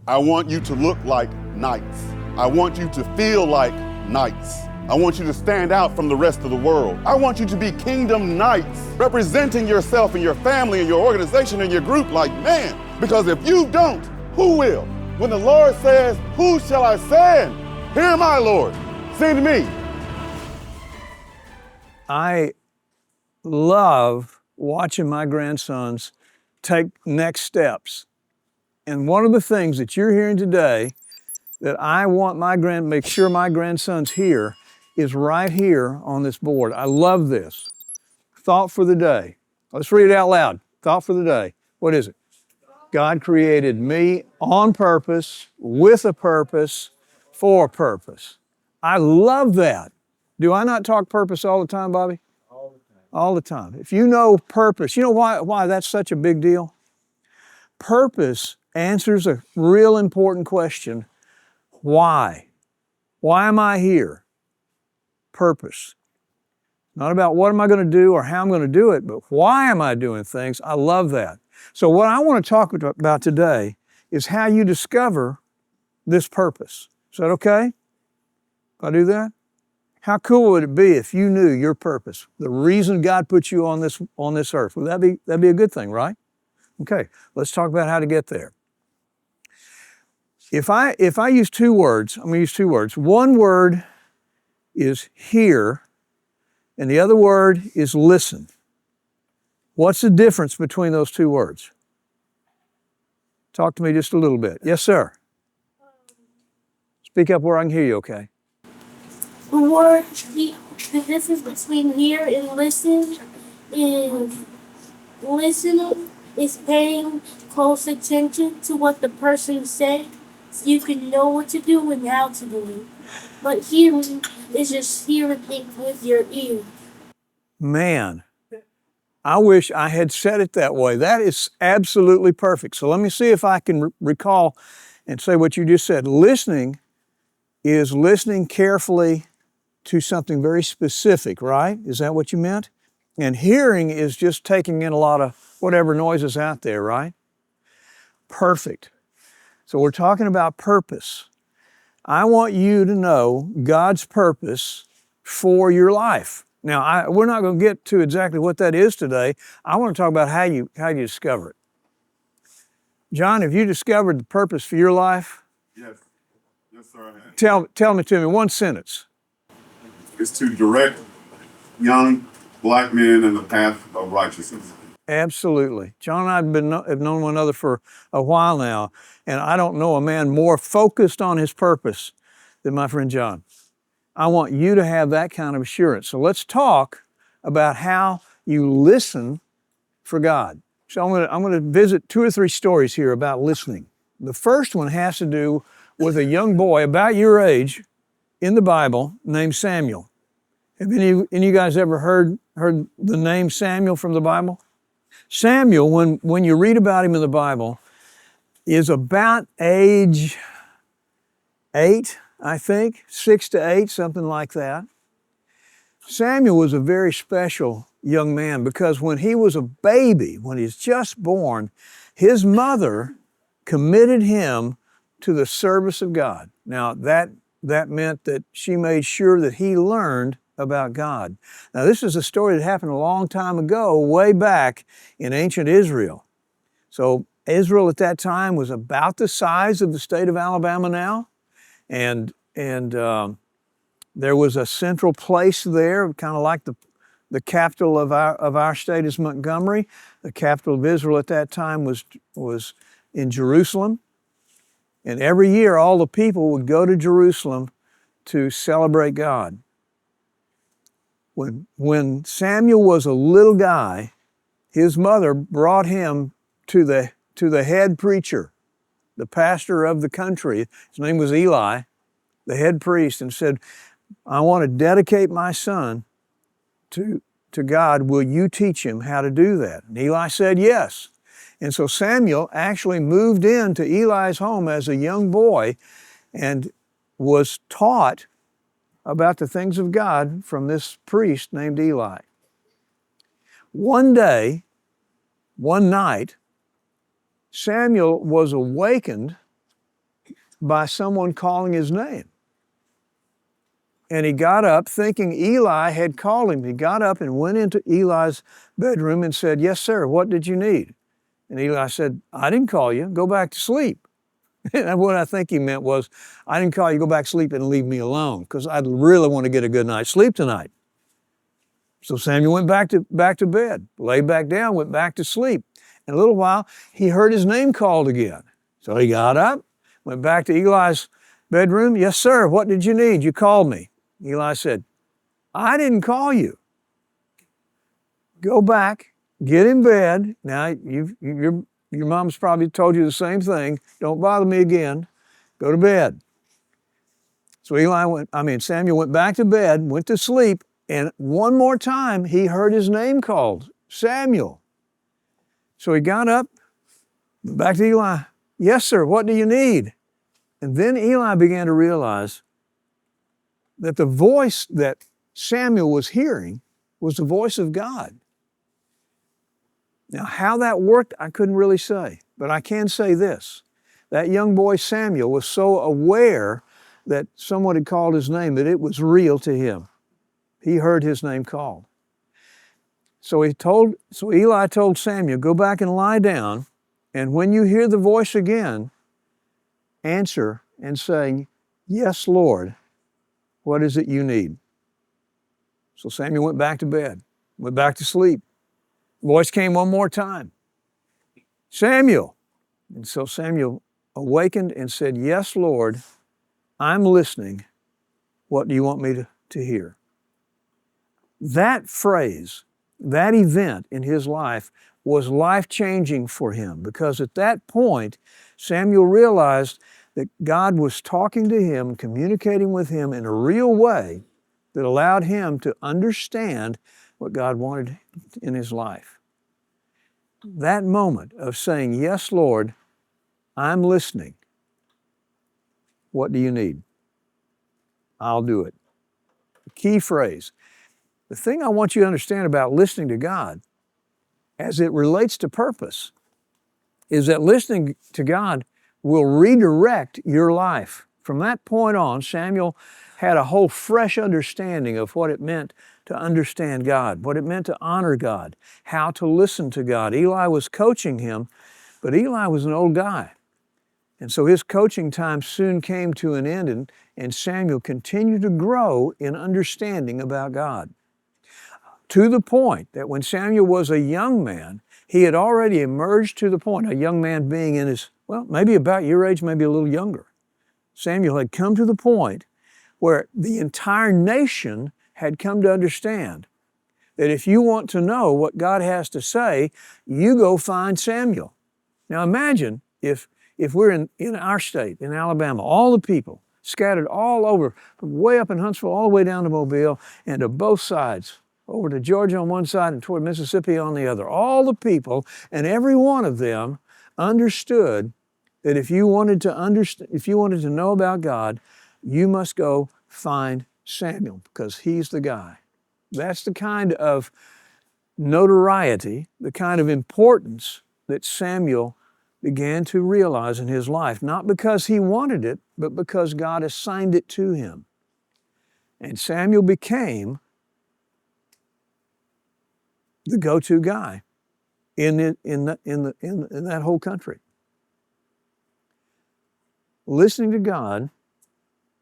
I want you to look like knights. I want you to feel like knights. I want you to stand out from the rest of the world. I want you to be kingdom knights, representing yourself and your family and your organization and your group like man. Because if you don't, who will? When the Lord says, who shall I send? Here am I, Lord. Send me. I love watching my grandsons take next steps. And one of the things that you're hearing today that I want make sure my grandsons hear is right here on this board. I love this. Thought for the day. Let's read it out loud. Thought for the day. What is it? God created me on purpose, with a purpose, for a purpose. I love that. Do I not talk purpose all the time, Bobby? All the time. All the time. If you know purpose, you know why that's such a big deal? Purpose answers a real important question. Why? Why am I here? Purpose. Not about what am I going to do or how I'm going to do it, but why am I doing things? I love that. So what I want to talk about today is how you discover this purpose. Is that okay? If I do that? How cool would it be if you knew your purpose, the reason God put you on this earth? Would that'd be a good thing, right? Okay, let's talk about how to get there. If I use two words, I'm going to use two words. One word is hear, and the other word is listen. What's the difference between those two words? Talk to me just a little bit. Yes, sir. Speak up where I can hear you, okay? The difference between hear and listen is listening is paying close attention to what the person said so you can know what to do and how to do it. But hearing is just hearing things with your ear. Man, I wish I had said it that way. That is absolutely perfect. So let me see if I can recall and say what you just said. Listening is listening carefully to something very specific, right? Is that what you meant? And hearing is just taking in a lot of whatever noise is out there, right? Perfect. So we're talking about purpose. I want you to know God's purpose for your life. Now, we're not going to get to exactly what that is today. I want to talk about how you discover it. John, have you discovered the purpose for your life? Yes. Yes, sir, I have. Tell me to me, one sentence. It's to direct young black men in the path of righteousness. Absolutely. John and I have known one another for a while now, and I don't know a man more focused on his purpose than my friend John. I want you to have that kind of assurance. So let's talk about how you listen for God. So I'm going to visit two or three stories here about listening. The first one has to do with a young boy about your age in the Bible named Samuel. Have any of you guys ever heard the name Samuel from the Bible? Samuel, when you read about him in the Bible, is about age 8, I think, 6 to 8, something like that. Samuel was a very special young man because when he was a baby, when he was just born, his mother committed him to the service of God. Now, that meant that she made sure that he learned about God. Now, this is a story that happened a long time ago, way back in ancient Israel. So Israel at that time was about the size of the state of Alabama now, and there was a central place there, kind of like the capital of our state is Montgomery. The capital of Israel at that time was in Jerusalem, and every year all the people would go to Jerusalem to celebrate God. When Samuel was a little guy, his mother brought him to the head preacher, the pastor of the country. His name was Eli, the head priest, and said, I want to dedicate my son to God. Will you teach him how to do that? And Eli said yes. And so Samuel actually moved into Eli's home as a young boy and was taught about the things of God from this priest named Eli. One night, Samuel was awakened by someone calling his name. And he got up thinking Eli had called him. He got up and went into Eli's bedroom and said, "Yes, sir, what did you need?" And Eli said, "I didn't call you, go back to sleep." And what I think he meant was, "I didn't call you, go back to sleep and leave me alone, because I really want to get a good night's sleep tonight." So Samuel went back to bed, lay back down, went back to sleep. In a little while, he heard his name called again. So he got up, went back to Eli's bedroom. "Yes, sir, what did you need? You called me." Eli said, "I didn't call you. Go back, get in bed." Now, your mom's probably told you the same thing. "Don't bother me again. Go to bed." So Samuel went back to bed, went to sleep, and one more time he heard his name called, "Samuel." So he got up, went back to Eli. "Yes, sir, what do you need?" And then Eli began to realize that the voice that Samuel was hearing was the voice of God. Now, how that worked, I couldn't really say, but I can say this. That young boy Samuel was so aware that someone had called his name that it was real to him. He heard his name called. So Eli told Samuel, "Go back and lie down, and when you hear the voice again, answer and say, 'Yes, Lord, what is it you need?'" So Samuel went back to bed, went back to sleep. The voice came one more time, "Samuel." And so Samuel awakened and said, "Yes, Lord, I'm listening. What do you want me to hear?" That phrase, that event in his life was life-changing for him, because at that point, Samuel realized that God was talking to him, communicating with him in a real way that allowed him to understand what God wanted in his life. That moment of saying, "Yes, Lord, I'm listening. What do you need? I'll do it." The key phrase. The thing I want you to understand about listening to God as it relates to purpose is that listening to God will redirect your life. From that point on, Samuel had a whole fresh understanding of what it meant to understand God, what it meant to honor God, how to listen to God. Eli was coaching him, but Eli was an old guy. And so his coaching time soon came to an end, and Samuel continued to grow in understanding about God. To the point that when Samuel was a young man, he had already emerged to the point, a young man being in his, maybe about your age, maybe a little younger. Samuel had come to the point where the entire nation had come to understand that if you want to know what God has to say, you go find Samuel. Now imagine if we're in our state, in Alabama, all the people scattered all over, from way up in Huntsville all the way down to Mobile and to both sides, over to Georgia on one side and toward Mississippi on the other. All the people, and every one of them understood that if you wanted to know about God, you must go find Samuel, because he's the guy. That's the kind of notoriety, the kind of importance that Samuel began to realize in his life, not because he wanted it, but because God assigned it to him. And Samuel became the go-to guy in that whole country. Listening to God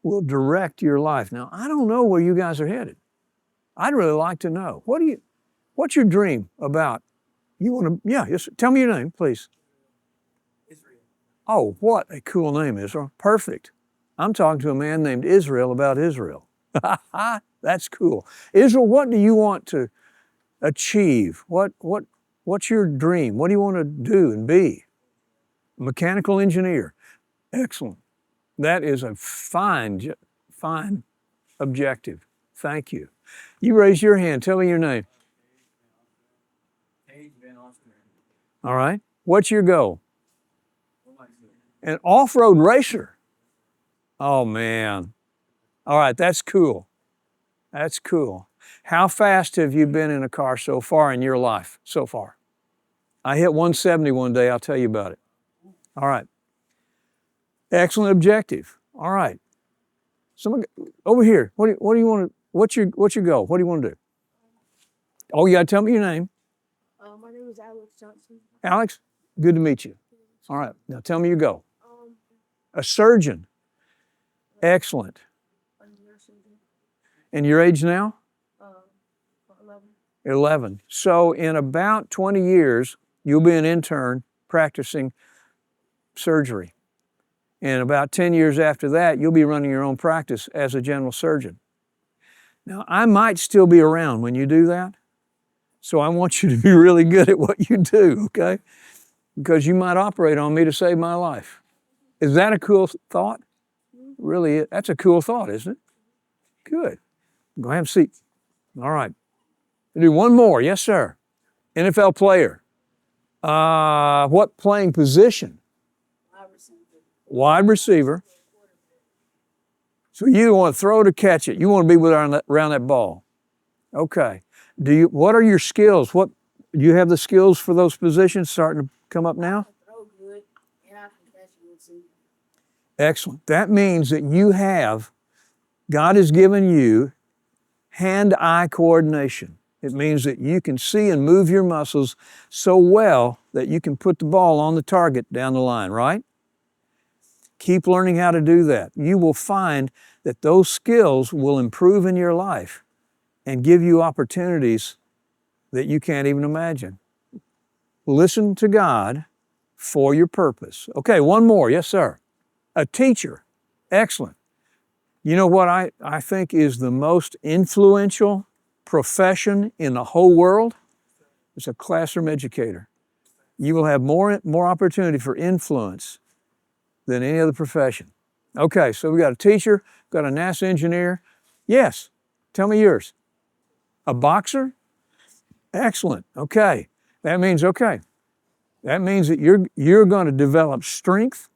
will direct your life. Now, I don't know where you guys are headed. I'd really like to know. What's your dream about? Yes, tell me your name, please. Israel. Oh, what a cool name, Israel. Perfect. I'm talking to a man named Israel about Israel. That's cool. Israel, what do you want to achieve? What's your dream? What do you want to do and be? Mechanical engineer. Excellent. That is a fine objective. Thank you. You raise your hand. Tell me your name. All right. What's your goal? An off-road racer. Oh, man. All right, that's cool. That's cool. How fast have you been in a car so far in your life, so far? I hit 170 one day. I'll tell you about it. All right. Excellent objective. All right. Someone over here. What do you want to? What's your goal? What do you want to do? Oh, you got to tell me your name. My name is Alex Johnson. Alex, good to meet you. All right. Now tell me your goal. A surgeon. Excellent. And your age now? 11. 11. So in about 20 years, you'll be an intern practicing surgery. And about 10 years after that, you'll be running your own practice as a general surgeon. Now, I might still be around when you do that. So I want you to be really good at what you do, okay? Because you might operate on me to save my life. Is that a cool thought? Really, that's a cool thought, isn't it? Good. Go have a seat. All right. We'll do one more. Yes, sir. NFL player. What playing position? Wide receiver. So you want to throw to catch it. You want to be around that ball. Okay. What are your skills? Do you have the skills for those positions starting to come up now? Throw good, and I can catch good too. Excellent. That means that God has given you hand-eye coordination. It means that you can see and move your muscles so well that you can put the ball on the target down the line, right? Keep learning how to do that. You will find that those skills will improve in your life and give you opportunities that you can't even imagine. Listen to God for your purpose. Okay, one more. Yes, sir. A teacher. Excellent. You know what I think is the most influential profession in the whole world? It's a classroom educator. You will have more opportunity for influence than any other profession. Okay, so we got a teacher, got a NASA engineer. Yes, tell me yours. A boxer? Excellent. Okay. That means that you're going to develop strength,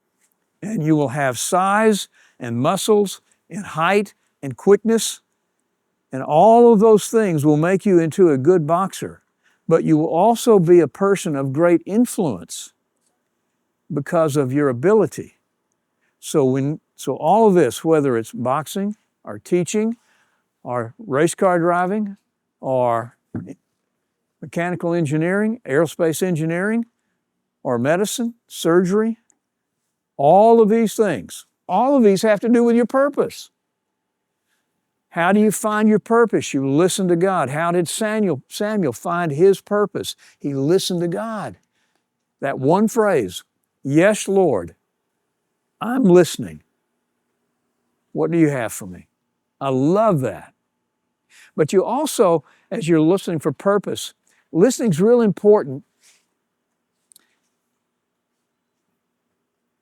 and you will have size and muscles and height and quickness, and all of those things will make you into a good boxer. But you will also be a person of great influence because of your ability. So all of this, whether it's boxing or teaching or race car driving or mechanical engineering, aerospace engineering, or medicine, surgery, all of these things, all of these have to do with your purpose. How do you find your purpose? You listen to God. How did Samuel find his purpose? He listened to God. That one phrase, yes, Lord, I'm listening. What do you have for me? I love that. But you also, as you're listening for purpose, listening's real important.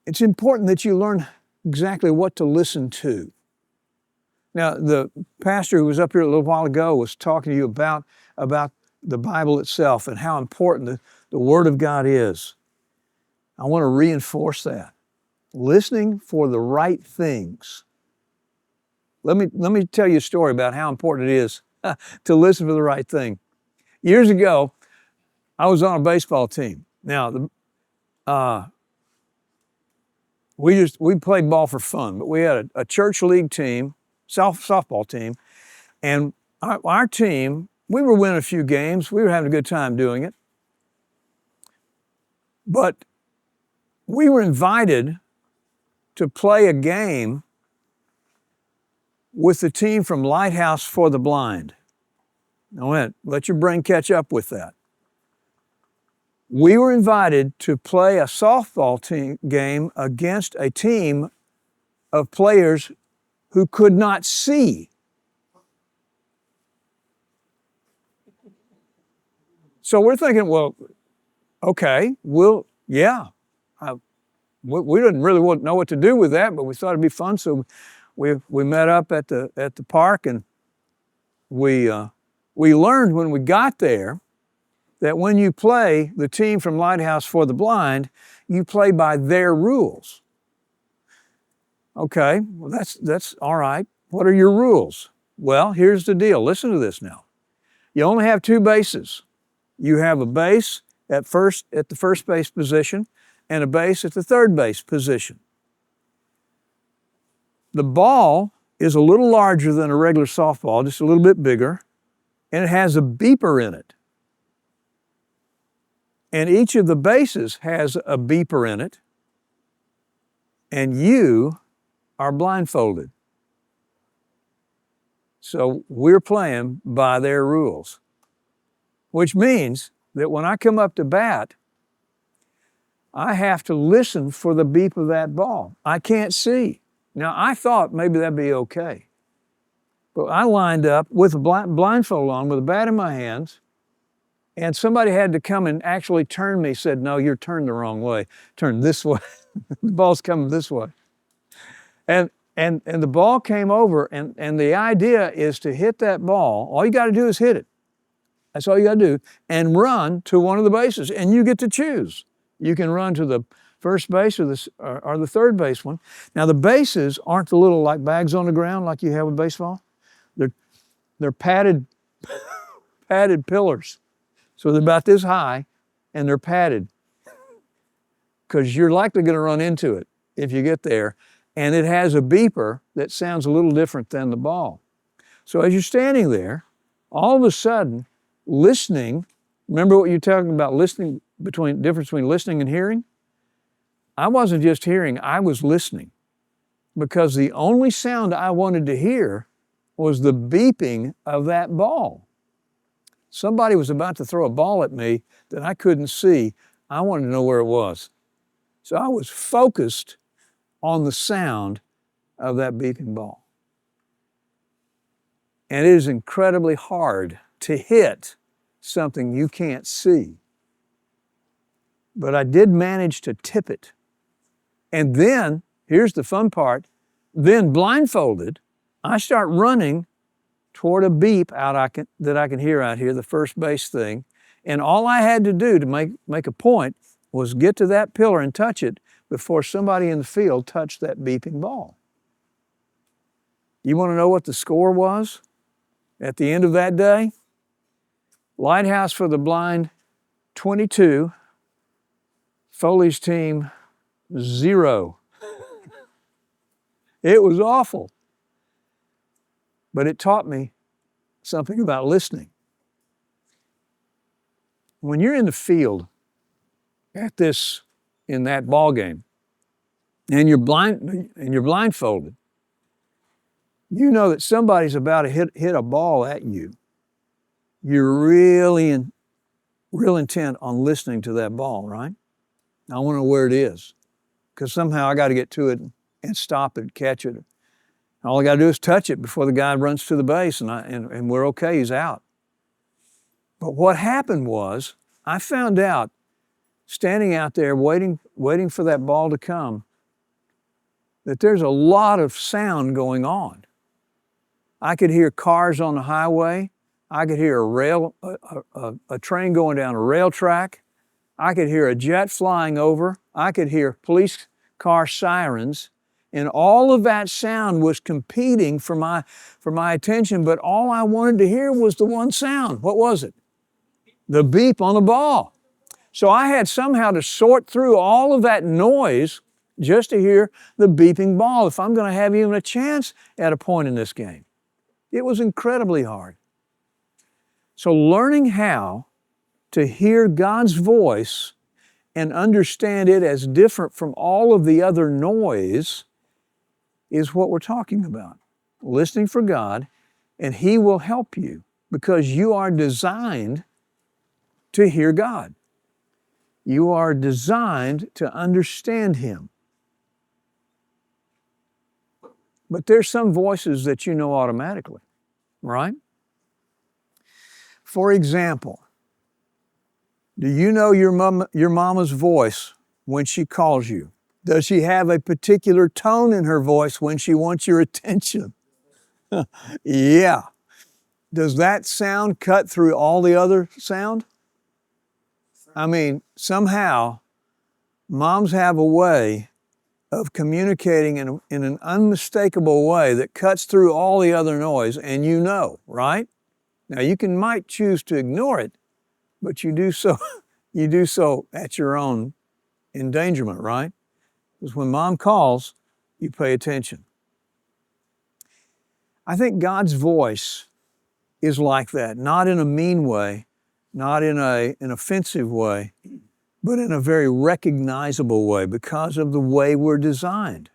It's important that you learn exactly what to listen to. Now, the pastor who was up here a little while ago was talking to you about the Bible itself and how important the Word of God is. I want to reinforce that. Listening for the right things. Let me tell you a story about how important it is to listen for the right thing. Years ago, I was on a baseball team. Now, we played ball for fun, but we had a church league team, softball team, and our team, we were winning a few games. We were having a good time doing it. But we were invited to play a game with the team from Lighthouse for the Blind. Now, let your brain catch up with that. We were invited to play a softball game against a team of players who could not see. So we're thinking, well, okay, we didn't really know what to do with that, but we thought it'd be fun. So we met up at the park, and we learned when we got there that when you play the team from Lighthouse for the Blind, you play by their rules. Okay, well that's all right. What are your rules? Well, here's the deal. Listen to this now. You only have two bases. You have a base at the first base position and a base at the third base position. The ball is a little larger than a regular softball, just a little bit bigger, and it has a beeper in it. And each of the bases has a beeper in it, and you are blindfolded. So we're playing by their rules, which means that when I come up to bat, I have to listen for the beep of that ball. I can't see. Now, I thought maybe that'd be okay. But I lined up with a blindfold on, with a bat in my hands, and somebody had to come and actually turn me, said, no, you're turned the wrong way. Turn this way. The ball's coming this way. And the ball came over, and the idea is to hit that ball. All you got to do is hit it. That's all you got to do. And run to one of the bases, and you get to choose. You can run to the first base or the third base one. Now, the bases aren't the little like bags on the ground like you have with baseball. They're padded pillars. So they're about this high, and they're padded because you're likely going to run into it if you get there. And it has a beeper that sounds a little different than the ball. So as you're standing there, all of a sudden, listening, remember what you're talking about, listening, difference between listening and hearing? I wasn't just hearing, I was listening, because the only sound I wanted to hear was the beeping of that ball. Somebody was about to throw a ball at me that I couldn't see. I wanted to know where it was. So I was focused on the sound of that beeping ball. And it is incredibly hard to hit something you can't see. But I did manage to tip it. And then, here's the fun part, then blindfolded, I start running toward a beep that I can hear out here, the first base thing. And all I had to do to make a point was get to that pillar and touch it before somebody in the field touched that beeping ball. You want to know what the score was at the end of that day? Lighthouse for the Blind, 22. Foley's team, 0. It was awful. But it taught me something about listening. When you're in the field in that ball game, and you're blindfolded, you know that somebody's about to hit a ball at you. You're real intent on listening to that ball, right? I want to know where it is, because somehow I got to get to it and stop it, catch it. All I got to do is touch it before the guy runs to the base, and we're okay, he's out. But what happened was, I found out, standing out there waiting for that ball to come, that there's a lot of sound going on. I could hear cars on the highway. I could hear a train going down a rail track. I could hear a jet flying over. I could hear police car sirens. And all of that sound was competing for my attention, but all I wanted to hear was the one sound. What was it? The beep on the ball. So I had somehow to sort through all of that noise just to hear the beeping ball if I'm going to have even a chance at a point in this game. It was incredibly hard. So learning how to hear God's voice and understand it as different from all of the other noise is what we're talking about. Listening for God, and He will help you because you are designed to hear God. You are designed to understand Him. But there's some voices that you know automatically, right? For example, do you know your mama's voice when she calls you? Does she have a particular tone in her voice when she wants your attention? Yeah. Does that sound cut through all the other sound? I mean, somehow, moms have a way of communicating in an unmistakable way that cuts through all the other noise, and you know, right? Now, you might choose to ignore it, but you do so at your own endangerment, right? Because when mom calls, you pay attention. I think God's voice is like that, not in a mean way, not in an offensive way, but in a very recognizable way because of the way we're designed.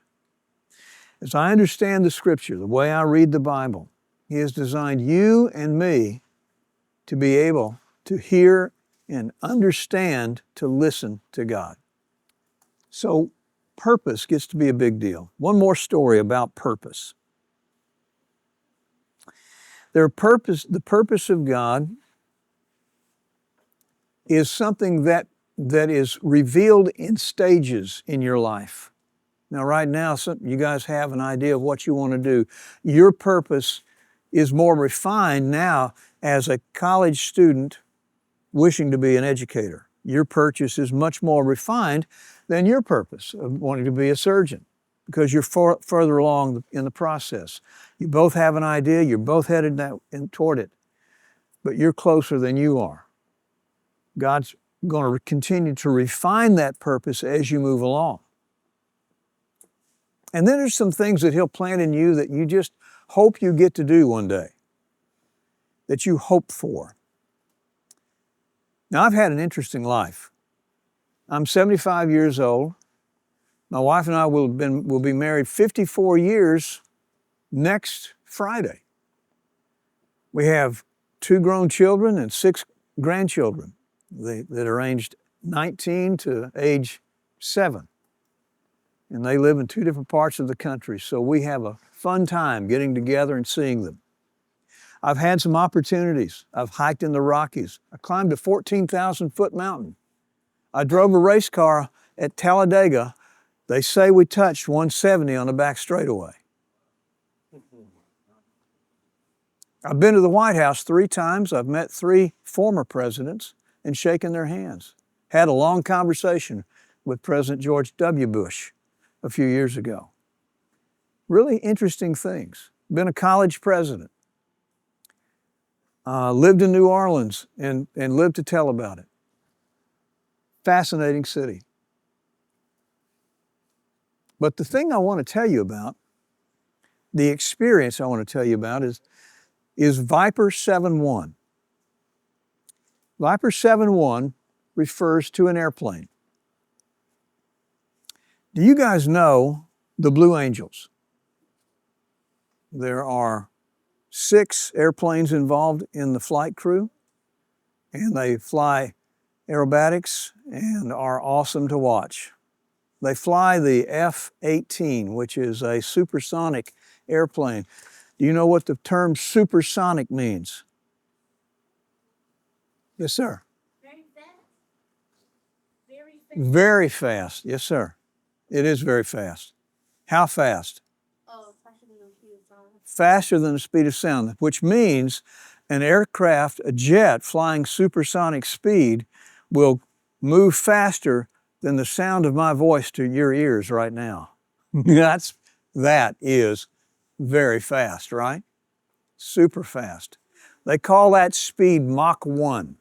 As I understand the Scripture, the way I read the Bible, He has designed you and me to be able to hear and understand, to listen to God. So purpose gets to be a big deal. One more story about purpose. The purpose of God is something that is revealed in stages in your life. Now, right now, you guys have an idea of what you want to do. Your purpose is more refined now as a college student wishing to be an educator. Your purpose is much more refined than your purpose of wanting to be a surgeon because you're further along in the process. You both have an idea, you're both headed toward it, but you're closer than you are. God's going to continue to refine that purpose as you move along. And then there's some things that He'll plant in you that you just hope you get to do one day, that you hope for. Now, I've had an interesting life. I'm 75 years old. My wife and I will be married 54 years next Friday. We have 2 grown children and 6 grandchildren that are aged 19 to age 7. And they live in 2 different parts of the country, so we have a fun time getting together and seeing them. I've had some opportunities. I've hiked in the Rockies. I climbed a 14,000-foot mountain. I drove a race car at Talladega. They say we touched 170 on the back straightaway. I've been to the White House 3 times. I've met 3 former presidents and shaken their hands. Had a long conversation with President George W. Bush a few years ago. Really interesting things. Been a college president. Lived in New Orleans and lived to tell about it. Fascinating city. But the thing I want to tell you about, the experience I want to tell you about is Viper 7-1. Viper 7-1 refers to an airplane. Do you guys know the Blue Angels? There are 6 airplanes involved in the flight crew, and they fly aerobatics and are awesome to watch. They fly the F-18, which is a supersonic airplane. Do you know what the term supersonic means? Yes, sir. Very fast. Very fast. Very fast. Yes, sir. It is very fast. How fast? Oh, faster than the speed of sound. Faster than the speed of sound, which means an aircraft, a jet flying supersonic speed will move faster than the sound of my voice to your ears right now. That is very fast, right? Super fast. They call that speed Mach 1.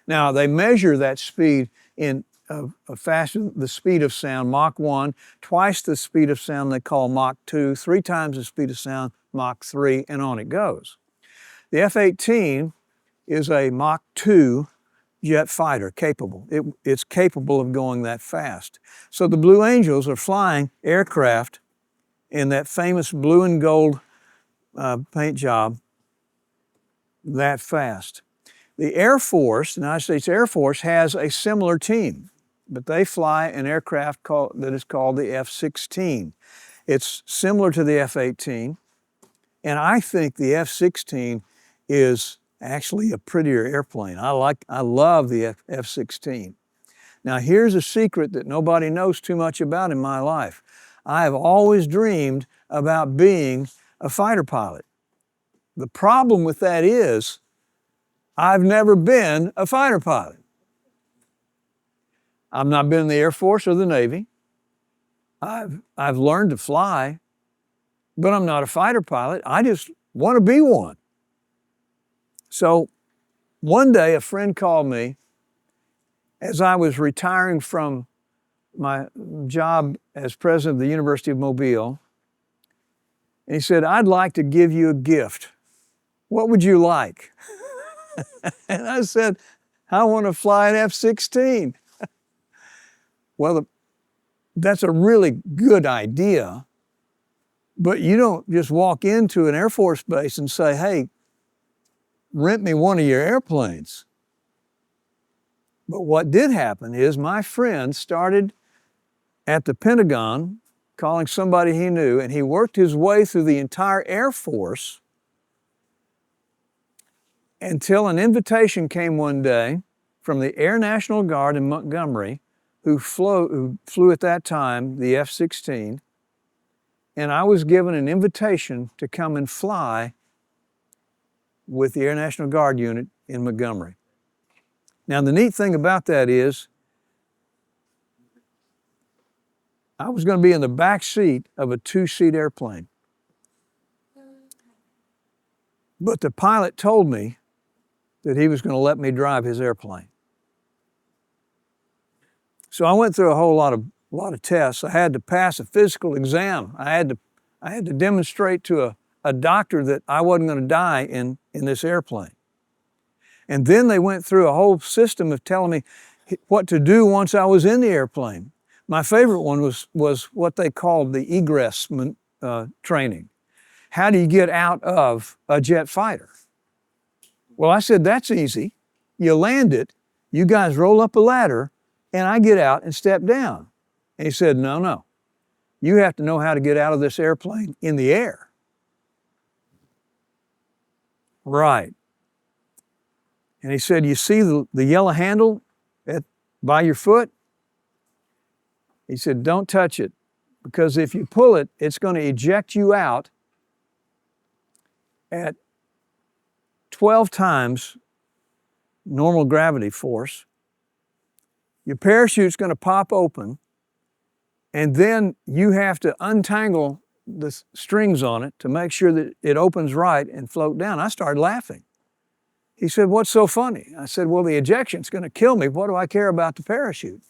Now, they measure that speed in the speed of sound, Mach 1, twice the speed of sound they call Mach 2, 3 times the speed of sound, Mach 3, and on it goes. The F-18 is a Mach 2 jet fighter, capable. It's capable of going that fast. So the Blue Angels are flying aircraft in that famous blue and gold paint job that fast. The Air Force, the United States Air Force, has a similar team, but they fly an aircraft that is called the F-16. It's similar to the F-18, and I think the F-16 is actually a prettier airplane. I love the F-16. Now, here's a secret that nobody knows too much about in my life. I have always dreamed about being a fighter pilot. The problem with that is I've never been a fighter pilot. I've not been in the Air Force or the Navy. I've learned to fly, but I'm not a fighter pilot. I just want to be one. So one day a friend called me as I was retiring from my job as president of the University of Mobile. And he said, I'd like to give you a gift. What would you like? And I said, I want to fly an F-16. Well, that's a really good idea, but you don't just walk into an Air Force base and say, hey, rent me one of your airplanes. But what did happen is my friend started at the Pentagon calling somebody he knew, and he worked his way through the entire Air Force until an invitation came one day from the Air National Guard in Montgomery, who flew at that time the F-16, and I was given an invitation to come and fly with the Air National Guard unit in Montgomery. Now, the neat thing about that is I was going to be in the back seat of a 2-seat airplane. But the pilot told me that he was going to let me drive his airplane. So I went through a whole lot of tests. I had to pass a physical exam. I had to demonstrate to a doctor that I wasn't going to die in this airplane. And then they went through a whole system of telling me what to do once I was in the airplane. My favorite one was what they called the egress training. How do you get out of a jet fighter? Well, I said, that's easy. You land it, you guys roll up a ladder, and I get out and step down. And he said, no. You have to know how to get out of this airplane in the air. Right. And he said, you see the yellow handle by your foot? He said, don't touch it, because if you pull it, it's going to eject you out at 12 times normal gravity force. Your parachute's going to pop open, and then you have to untangle the strings on it to make sure that it opens right and float down. I started laughing. He said, what's so funny? I said, well, the ejection's going to kill me. What do I care about the parachute?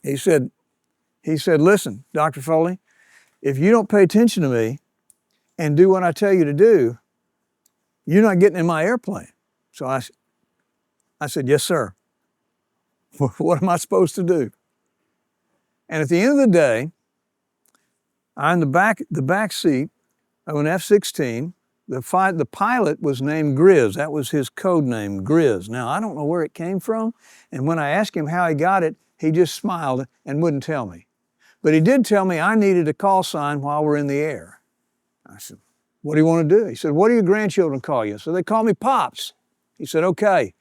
He said, listen, Dr. Foley, if you don't pay attention to me and do what I tell you to do, you're not getting in my airplane. So I said, yes, sir. What am I supposed to do? And at the end of the day, I'm in the back seat of an F-16. The pilot was named Grizz. That was his code name, Grizz. Now, I don't know where it came from, and when I asked him how he got it, he just smiled and wouldn't tell me. But he did tell me I needed a call sign while we're in the air. I said, what do you want to do? He said, what do your grandchildren call you? So they call me Pops. He said, okay,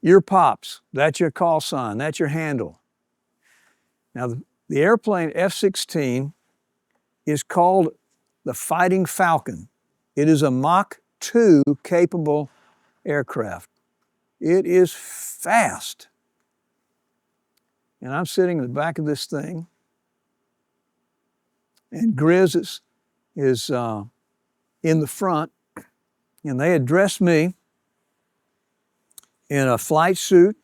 you're Pops. That's your call sign. That's your handle. Now, the airplane F-16 is called the Fighting Falcon. It is a Mach 2 capable aircraft. It is fast. And I'm sitting in the back of this thing, and Grizz is in the front, and they had dressed me in a flight suit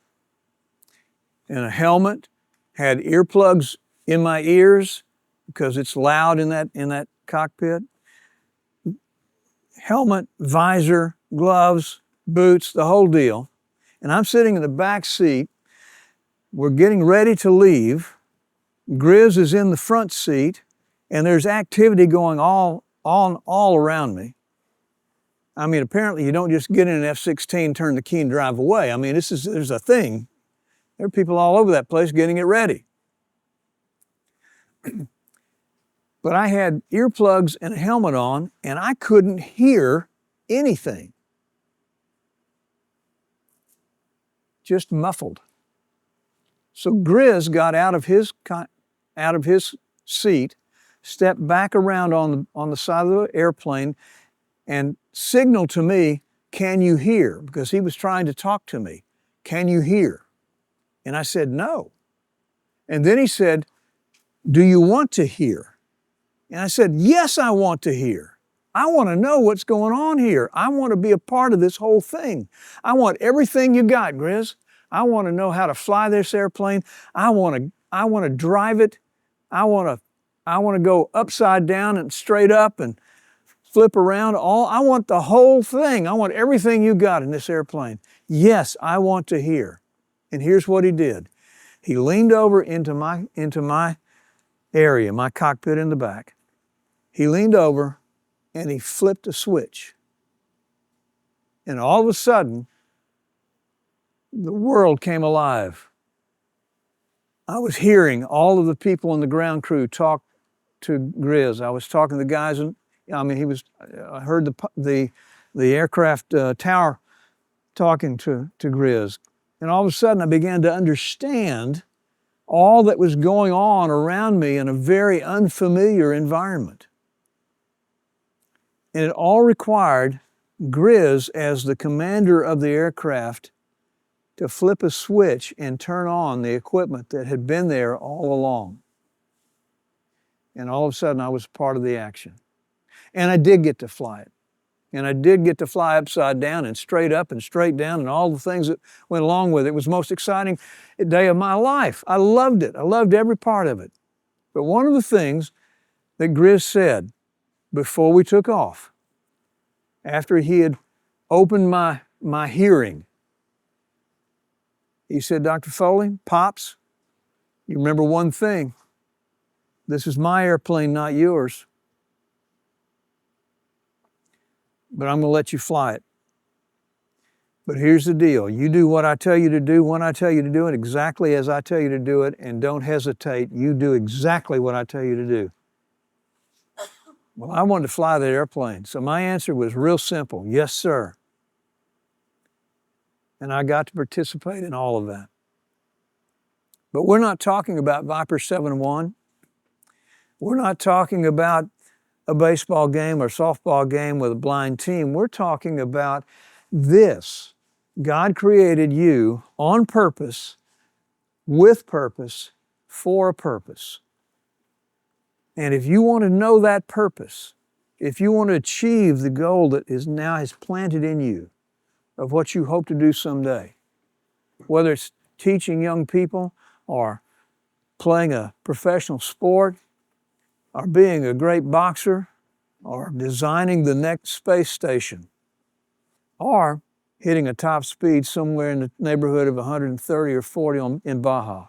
and a helmet, had earplugs in my ears because it's loud in that cockpit. Helmet, visor, gloves, boots, the whole deal. And I'm sitting in the back seat. We're getting ready to leave. Grizz is in the front seat, and there's activity going all around me. I mean, apparently you don't just get in an F-16, turn the key and drive away. I mean, there's a thing. There are people all over that place getting it ready. But I had earplugs and a helmet on, and I couldn't hear anything. Just muffled. So Grizz got out of his seat, stepped back around on the side of the airplane, and signaled to me, can you hear? Because he was trying to talk to me. Can you hear? And I said, no. And then he said, do you want to hear? And I said, yes, I want to hear. I want to know what's going on here. I want to be a part of this whole thing. I want everything you got, Grizz. I want to know how to fly this airplane. I want to drive it. I want to I want to go upside down and straight up and flip around. I want the whole thing. I want everything you got in this airplane. Yes, I want to hear. And here's what he did. He leaned over into my area, my cockpit in the back. He leaned over and he flipped a switch. And all of a sudden, the world came alive. I was hearing all of the people in the ground crew talk to Grizz. I was talking to the guys, and I heard the aircraft tower talking to Grizz. And all of a sudden, I began to understand all that was going on around me in a very unfamiliar environment. And it all required Grizz, as the commander of the aircraft, to flip a switch and turn on the equipment that had been there all along. And all of a sudden, I was part of the action. And I did get to fly it. And I did get to fly upside down and straight up and straight down and all the things that went along with it. It was the most exciting day of my life. I loved it. I loved every part of it. But one of the things that Grizz said before we took off, after he had opened my hearing, he said, Dr. Foley, Pops, you remember one thing. This is my airplane, not yours. But I'm going to let you fly it. But here's the deal. You do what I tell you to do when I tell you to do it, exactly as I tell you to do it, and don't hesitate. You do exactly what I tell you to do. Well, I wanted to fly that airplane. So my answer was real simple. Yes, sir. And I got to participate in all of that. But we're not talking about Viper 7-1. We're not talking about a baseball game or softball game with a blind team. We're talking about this. God created you on purpose, with purpose, for a purpose. And if you want to know that purpose, if you want to achieve the goal that is now has planted in you of what you hope to do someday, whether it's teaching young people or playing a professional sport or being a great boxer or designing the next space station or hitting a top speed somewhere in the neighborhood of 130 or 40 in Baja,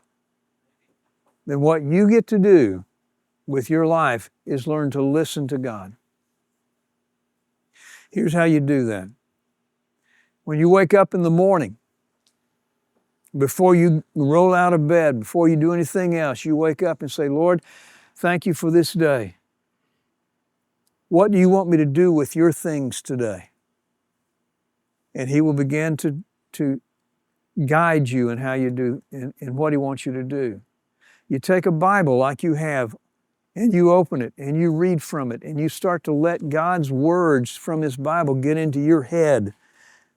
then what you get to do with your life is learn to listen to God. Here's how you do that. When you wake up in the morning, before you roll out of bed, before you do anything else, you wake up and say, Lord, thank you for this day. What do you want me to do with your things today? And He will begin to guide you in how you do, in what He wants you to do. You take a Bible like you have, and you open it, and you read from it, and you start to let God's words from His Bible get into your head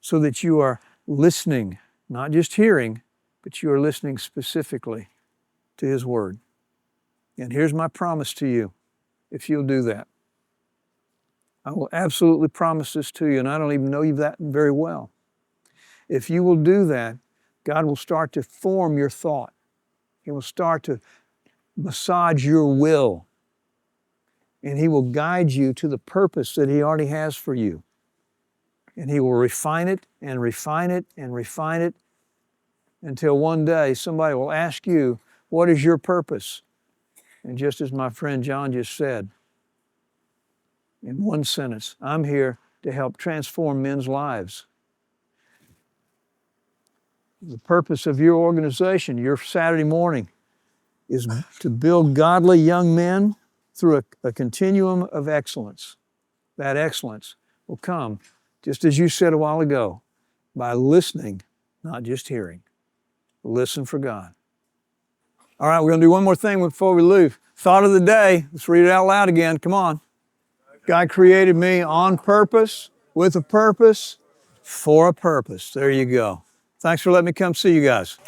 so that you are listening, not just hearing, but you are listening specifically to His Word. And here's my promise to you, if you'll do that. I will absolutely promise this to you, and I don't even know you that very well. If you will do that, God will start to form your thought. He will start to massage your will. And He will guide you to the purpose that He already has for you. And He will refine it and refine it and refine it until one day somebody will ask you, what is your purpose? And just as my friend John just said, in one sentence, I'm here to help transform men's lives. The purpose of your organization, your Saturday morning, is to build godly young men through a continuum of excellence. That excellence will come, just as you said a while ago, by listening, not just hearing. Listen for God. All right, we're going to do one more thing before we leave. Thought of the day. Let's read it out loud again. Come on. God created me on purpose, with a purpose, for a purpose. There you go. Thanks for letting me come see you guys.